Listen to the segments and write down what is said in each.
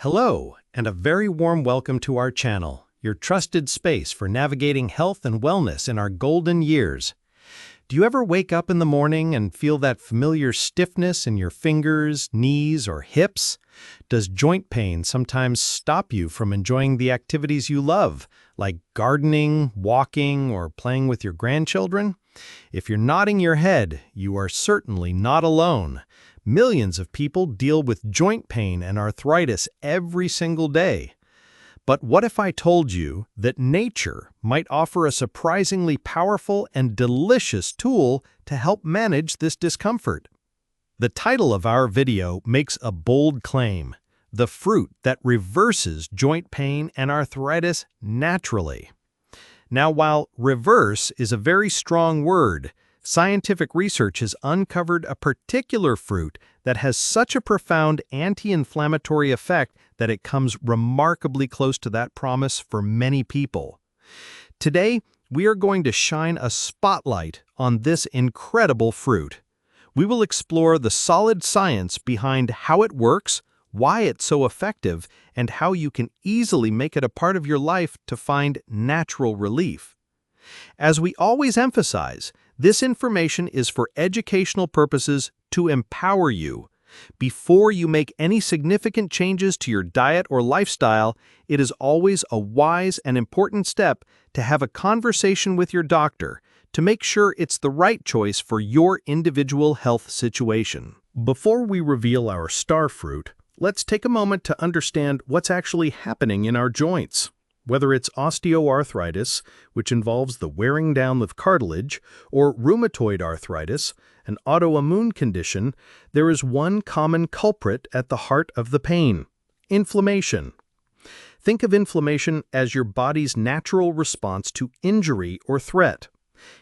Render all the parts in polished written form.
Hello, and a very warm welcome to our channel, your trusted space for navigating health and wellness in our golden years. Do you ever wake up in the morning and feel that familiar stiffness in your fingers, knees, or hips? Does joint pain sometimes stop you from enjoying the activities you love, like gardening, walking, or playing with your grandchildren? If you're nodding your head, you are certainly not alone. Millions of people deal with joint pain and arthritis every single day. But what if I told you that nature might offer a surprisingly powerful and delicious tool to help manage this discomfort? The title of our video makes a bold claim: the fruit that reverses joint pain and arthritis naturally. Now, while reverse is a very strong word, scientific research has uncovered a particular fruit that has such a profound anti-inflammatory effect that it comes remarkably close to that promise for many people. Today, we are going to shine a spotlight on this incredible fruit. We will explore the solid science behind how it works, why it's so effective, and how you can easily make it a part of your life to find natural relief. As we always emphasize, this information is for educational purposes to empower you. Before you make any significant changes to your diet or lifestyle, it is always a wise and important step to have a conversation with your doctor to make sure it's the right choice for your individual health situation. Before we reveal our star fruit, let's take a moment to understand what's actually happening in our joints. Whether it's osteoarthritis, which involves the wearing down of cartilage, or rheumatoid arthritis, an autoimmune condition, there is one common culprit at the heart of the pain: inflammation. Think of inflammation as your body's natural response to injury or threat.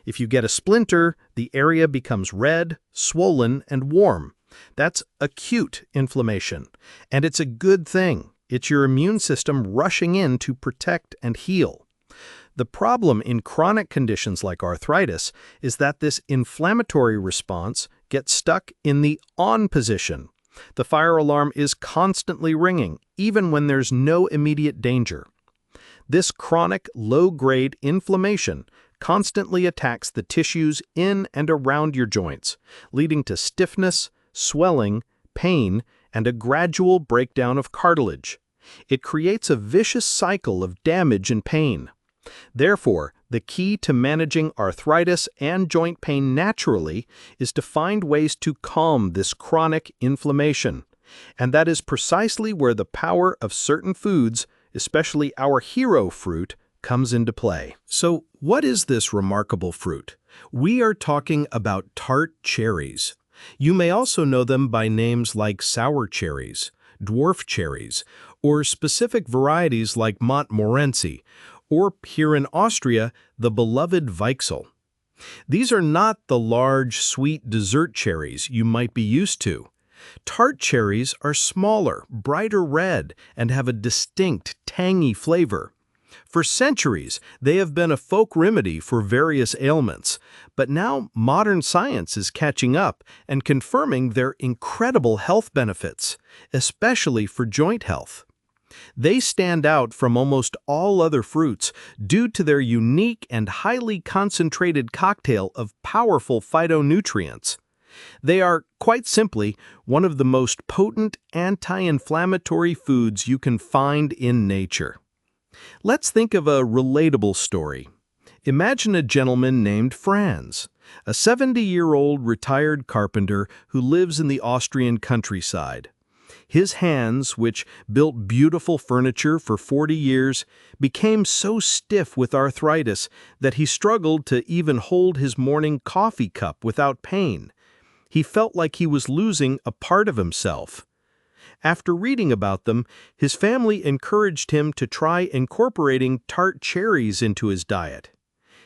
If you get a splinter, the area becomes red, swollen, and warm. That's acute inflammation, and it's a good thing. It's your immune system rushing in to protect and heal. The problem in chronic conditions like arthritis is that this inflammatory response gets stuck in the on position. The fire alarm is constantly ringing, even when there's no immediate danger. This chronic, low-grade inflammation constantly attacks the tissues in and around your joints, leading to stiffness, swelling, pain, and a gradual breakdown of cartilage. It creates a vicious cycle of damage and pain. Therefore, the key to managing arthritis and joint pain naturally is to find ways to calm this chronic inflammation. And that is precisely where the power of certain foods, especially our hero fruit, comes into play. So, what is this remarkable fruit? We are talking about tart cherries. You may also know them by names like sour cherries, dwarf cherries, or specific varieties like Montmorency, or here in Austria, the beloved Weichsel. These are not the large, sweet dessert cherries you might be used to. Tart cherries are smaller, brighter red, and have a distinct, tangy flavor. For centuries, they have been a folk remedy for various ailments, but now modern science is catching up and confirming their incredible health benefits, especially for joint health. They stand out from almost all other fruits due to their unique and highly concentrated cocktail of powerful phytonutrients. They are, quite simply, one of the most potent anti-inflammatory foods you can find in nature. Let's think of a relatable story. Imagine a gentleman named Franz, a 70-year-old retired carpenter who lives in the Austrian countryside. His hands, which built beautiful furniture for 40 years, became so stiff with arthritis that he struggled to even hold his morning coffee cup without pain. He felt like he was losing a part of himself. After reading about them, his family encouraged him to try incorporating tart cherries into his diet.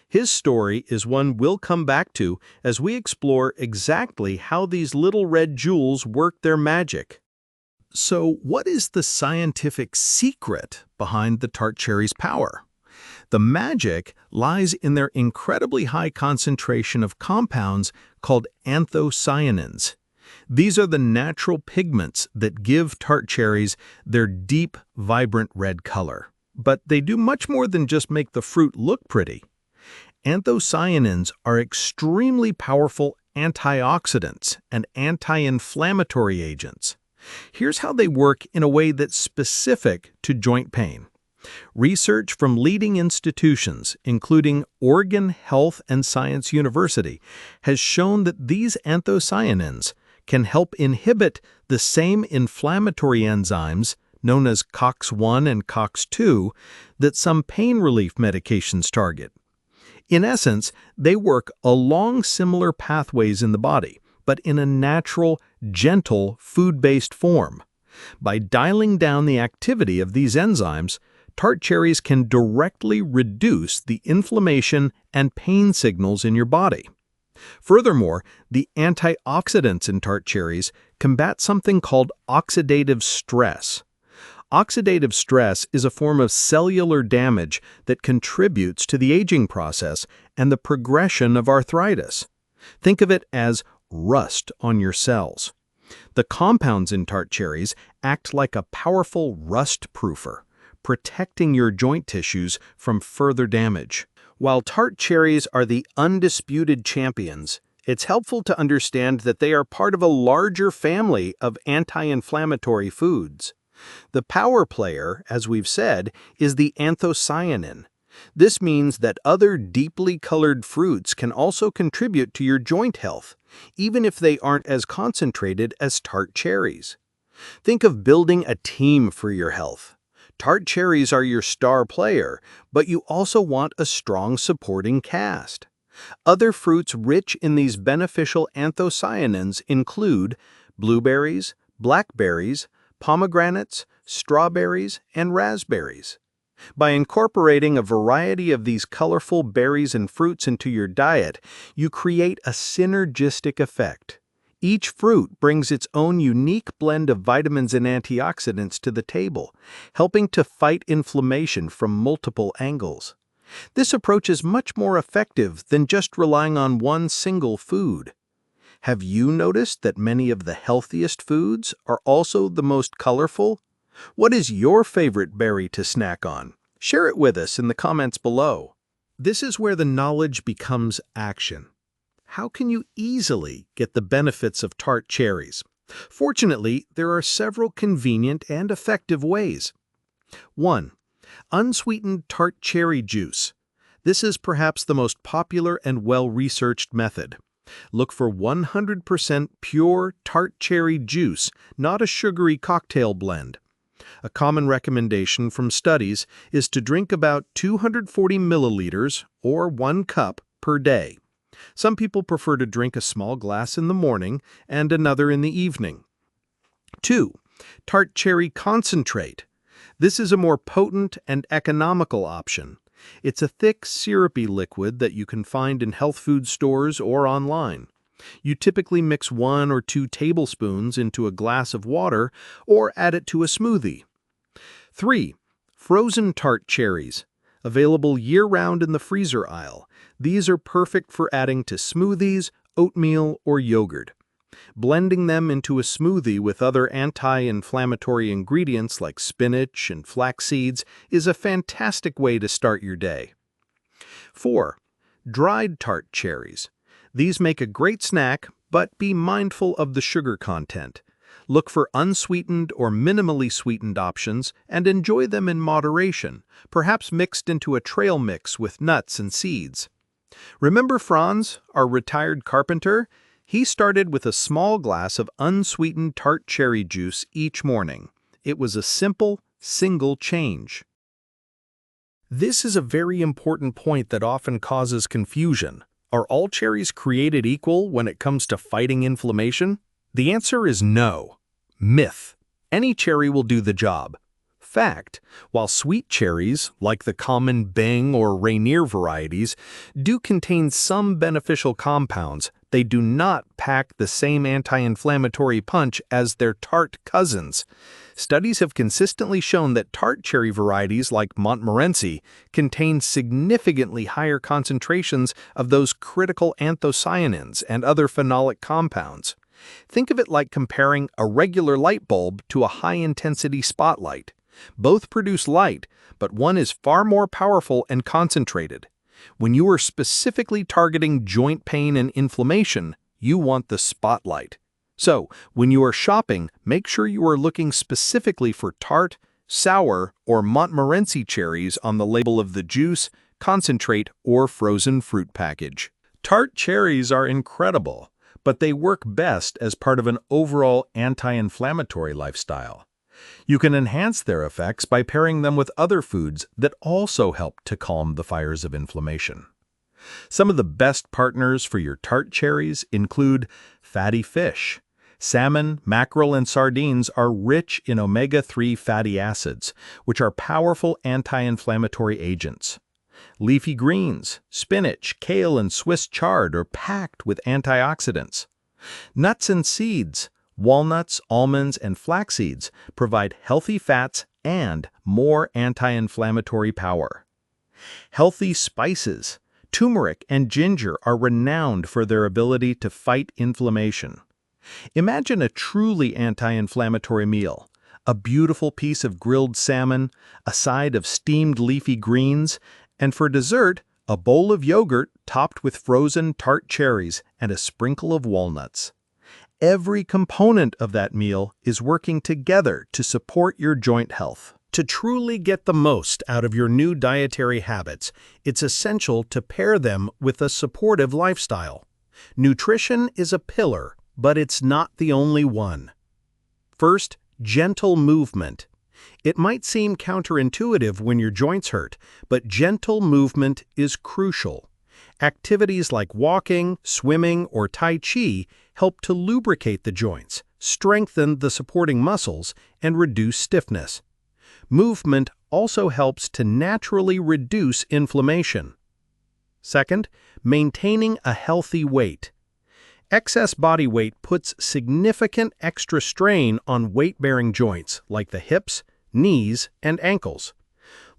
His story is one we'll come back to as we explore exactly how these little red jewels work their magic. So, what is the scientific secret behind the tart cherries' power? The magic lies in their incredibly high concentration of compounds called anthocyanins. These are the natural pigments that give tart cherries their deep, vibrant red color. But they do much more than just make the fruit look pretty. Anthocyanins are extremely powerful antioxidants and anti-inflammatory agents. Here's how they work in a way that's specific to joint pain. Research from leading institutions, including Oregon Health and Science University, has shown that these anthocyanins can help inhibit the same inflammatory enzymes, known as COX-1 and COX-2, that some pain relief medications target. In essence, they work along similar pathways in the body, but in a natural, gentle, food-based form. By dialing down the activity of these enzymes, tart cherries can directly reduce the inflammation and pain signals in your body. Furthermore, the antioxidants in tart cherries combat something called oxidative stress. Oxidative stress is a form of cellular damage that contributes to the aging process and the progression of arthritis. Think of it as rust on your cells. The compounds in tart cherries act like a powerful rust-proofer, protecting your joint tissues from further damage. While tart cherries are the undisputed champions, it's helpful to understand that they are part of a larger family of anti-inflammatory foods. The power player, as we've said, is the anthocyanin. This means that other deeply colored fruits can also contribute to your joint health, even if they aren't as concentrated as tart cherries. Think of building a team for your health. Tart cherries are your star player, but you also want a strong supporting cast. Other fruits rich in these beneficial anthocyanins include blueberries, blackberries, pomegranates, strawberries, and raspberries. By incorporating a variety of these colorful berries and fruits into your diet, you create a synergistic effect. Each fruit brings its own unique blend of vitamins and antioxidants to the table, helping to fight inflammation from multiple angles. This approach is much more effective than just relying on one single food. Have you noticed that many of the healthiest foods are also the most colorful? What is your favorite berry to snack on? Share it with us in the comments below. This is where the knowledge becomes action. How can you easily get the benefits of tart cherries? Fortunately, there are several convenient and effective ways. 1. Unsweetened tart cherry juice. This is perhaps the most popular and well-researched method. Look for 100% pure tart cherry juice, not a sugary cocktail blend. A common recommendation from studies is to drink about 240 milliliters, or 1 cup, per day. Some people prefer to drink a small glass in the morning and another in the evening. 2. Tart cherry concentrate. This is a more potent and economical option. It's a thick, syrupy liquid that you can find in health food stores or online. You typically mix 1 or 2 tablespoons into a glass of water or add it to a smoothie. 3. Frozen tart cherries. Available year-round in the freezer aisle. These are perfect for adding to smoothies, oatmeal, or yogurt. Blending them into a smoothie with other anti-inflammatory ingredients like spinach and flax seeds is a fantastic way to start your day. 4. Dried tart cherries. These make a great snack, but be mindful of the sugar content. Look for unsweetened or minimally sweetened options and enjoy them in moderation, perhaps mixed into a trail mix with nuts and seeds. Remember Franz, our retired carpenter? He started with a small glass of unsweetened tart cherry juice each morning. It was a simple, single change. This is a very important point that often causes confusion. Are all cherries created equal when it comes to fighting inflammation? The answer is no. Myth. Any cherry will do the job. Fact. While sweet cherries, like the common Bing or Rainier varieties, do contain some beneficial compounds, they do not pack the same anti-inflammatory punch as their tart cousins. Studies have consistently shown that tart cherry varieties like Montmorency contain significantly higher concentrations of those critical anthocyanins and other phenolic compounds. Think of it like comparing a regular light bulb to a high-intensity spotlight. Both produce light, but one is far more powerful and concentrated. When you are specifically targeting joint pain and inflammation, you want the spotlight. So, when you are shopping, make sure you are looking specifically for Tart, sour, or Montmorency cherries on the label of the juice, concentrate, or frozen fruit package. Tart cherries are incredible, but they work best as part of an overall anti-inflammatory lifestyle. You can enhance their effects by pairing them with other foods that also help to calm the fires of inflammation. Some of the best partners for your Tart cherries include fatty fish. Salmon, mackerel, and sardines are rich in omega-3 fatty acids, which are powerful anti-inflammatory agents. Leafy greens, spinach, kale, and Swiss chard are packed with antioxidants. Nuts and seeds, walnuts, almonds, and flax seeds provide healthy fats and more anti-inflammatory power. Healthy spices, turmeric and ginger are renowned for their ability to fight inflammation. Imagine a truly anti-inflammatory meal, a beautiful piece of grilled salmon, a side of steamed leafy greens, and for dessert, a bowl of yogurt topped with frozen Tart cherries and a sprinkle of walnuts. Every component of that meal is working together to support your joint health. To truly get the most out of your new dietary habits, it's essential to pair them with a supportive lifestyle. Nutrition is a pillar, but it's not the only one. First, gentle movement. It might seem counterintuitive when your joints hurt, but gentle movement is crucial. Activities like walking, swimming, or Tai Chi help to lubricate the joints, strengthen the supporting muscles, and reduce stiffness. Movement also helps to naturally reduce inflammation. Second, maintaining a healthy weight. Excess body weight puts significant extra strain on weight-bearing joints like the hips, knees, and ankles.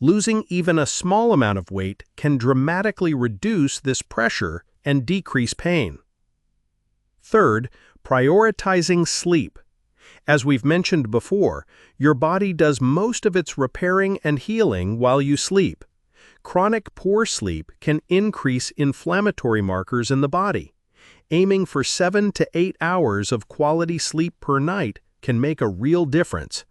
Losing even a small amount of weight can dramatically reduce this pressure and decrease pain. Third, prioritizing sleep. As we've mentioned before, your body does most of its repairing and healing while you sleep. Chronic poor sleep can increase inflammatory markers in the body. Aiming for 7 to 8 hours of quality sleep per night can make a real difference.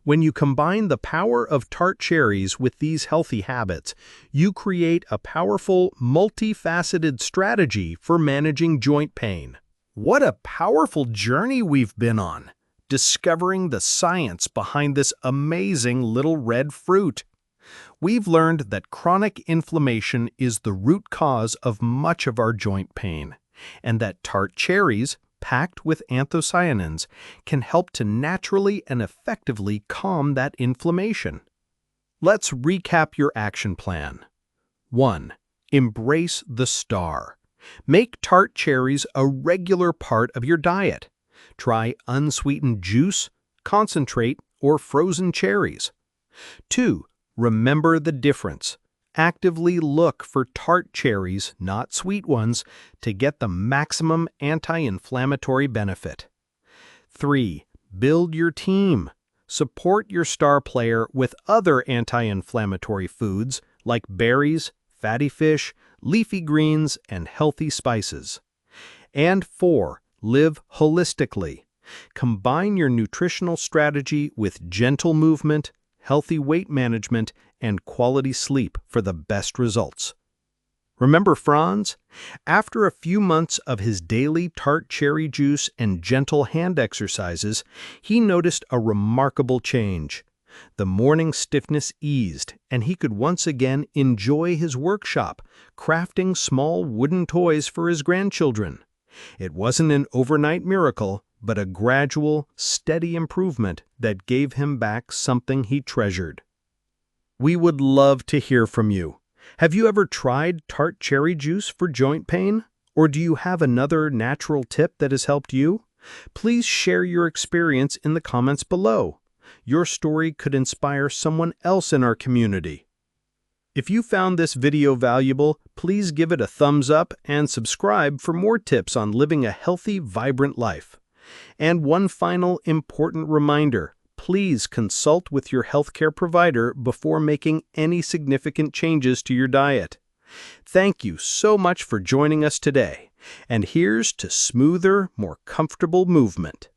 When you combine the power of Tart cherries with these healthy habits, you create a powerful, multifaceted strategy for managing joint pain. What a powerful journey we've been on, discovering the science behind this amazing little red fruit. We've learned that chronic inflammation is the root cause of much of our joint pain, and that Tart cherries, packed with anthocyanins, can help to naturally and effectively calm that inflammation. Let's recap your action plan. 1. Embrace the star. Make Tart cherries a regular part of your diet. Try unsweetened juice, concentrate, or frozen cherries. 2. Remember the difference. Actively look for Tart cherries, not sweet ones, to get the maximum anti-inflammatory benefit. 3. Build your team. Support your star player with other anti-inflammatory foods like berries, fatty fish, leafy greens, and healthy spices. And 4. Live holistically. Combine your nutritional strategy with gentle movement, healthy weight management, and quality sleep for the best results. Remember Franz? After a few months of his daily Tart cherry juice and gentle hand exercises, he noticed a remarkable change. The morning stiffness eased, and he could once again enjoy his workshop, crafting small wooden toys for his grandchildren. It wasn't an overnight miracle, but a gradual, steady improvement that gave him back something he treasured. We would love to hear from you. Have you ever tried Tart cherry juice for joint pain? Or do you have another natural tip that has helped you? Please share your experience in the comments below. Your story could inspire someone else in our community. If you found this video valuable, please give it a thumbs up and subscribe for more tips on living a healthy, vibrant life. And one final important reminder, please consult with your healthcare provider before making any significant changes to your diet. Thank you so much for joining us today, and here's to smoother, more comfortable movement.